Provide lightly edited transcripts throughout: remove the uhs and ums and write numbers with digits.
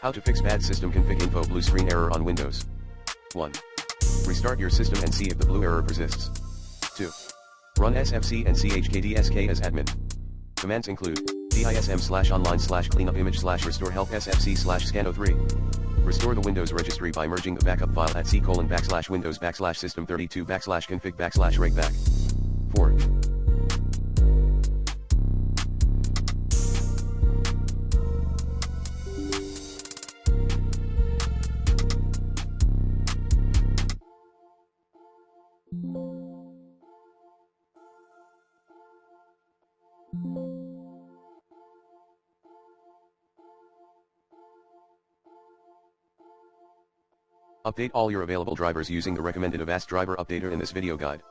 How to fix bad system config info blue screen error on Windows. 1. Restart your system and see if the blue error persists. 2. Run sfc and chkdsk as admin. Commands include dism/online/cleanup image/restore help sfc/scano3. Restore the Windows registry by merging the backup file at c:\windows/system32/config/regback. 4. Update all your available drivers using the recommended Avast driver updater in this video guide.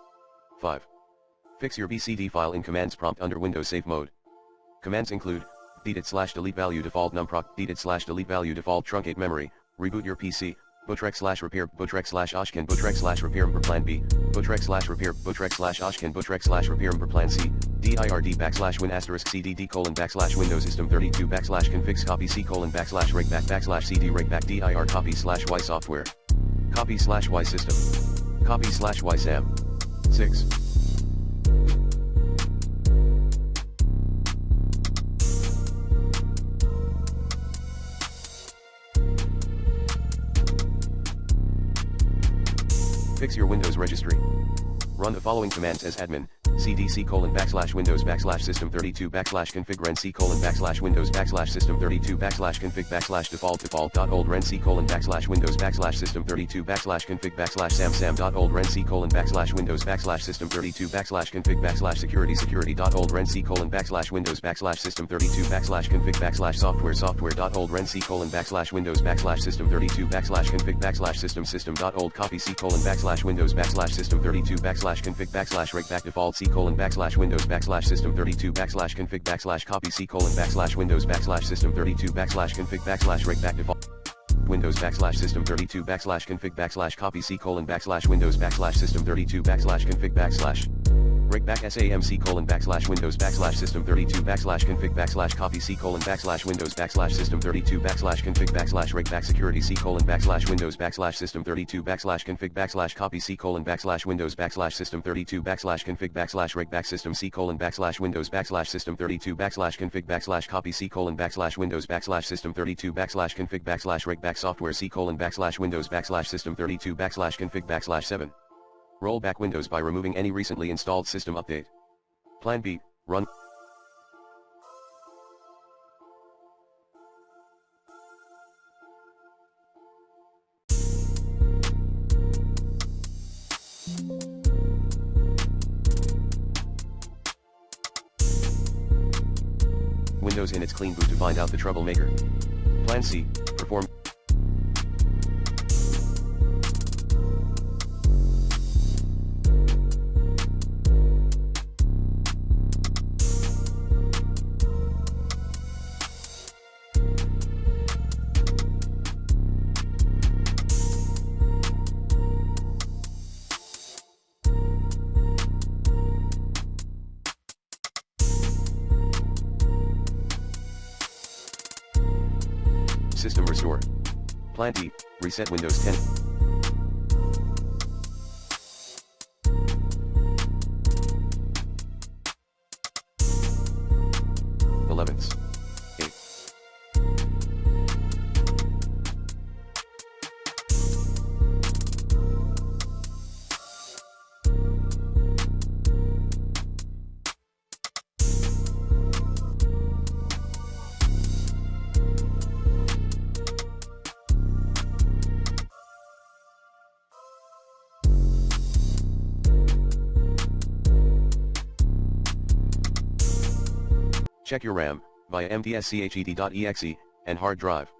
5. Fix your BCD file in commands prompt under Windows Safe Mode. Commands include delete value default numproc, delete value default truncate memory, reboot your PC, bootrex/repair, bootrex/oshkin, bootrex/repair plan B, bootrex/repair, bootrex/oshkin, bootrex/repair plan C, dird\win *cdd:\windows system32 copy c:\regback cd regback dir copy/y software, copy/y system, copy/y sam. 6. Fix your Windows registry. Run the following commands as admin: cd:\windows system32 ren c:\windows system32 config default.old ren c:\windows system32 config sam.old ren c:\windows system32 config security.old ren c:\windows system32 config software.old ren c:\windows system32 config system.old copy c:\windows system32 config regback default c:\windows system32 config copy c:\windows system32 config regback default Windows system32 config copy c:\windows system32 config regback samc:\windows system32 config copy c:\windows system32 config regback security c:\windows system32 config copy c:\windows system32 config regback system c:\windows system32 config copy c:\windows system32 config regback software c:\windows system32 config 7. Roll back Windows by removing any recently installed system update. Plan B, run. Windows in its clean boot to find out the troublemaker. Plan C, perform. System restore. Plan D, reset Windows 10. Elevenths. 8. Check your RAM, via mdsched.exe, and hard drive.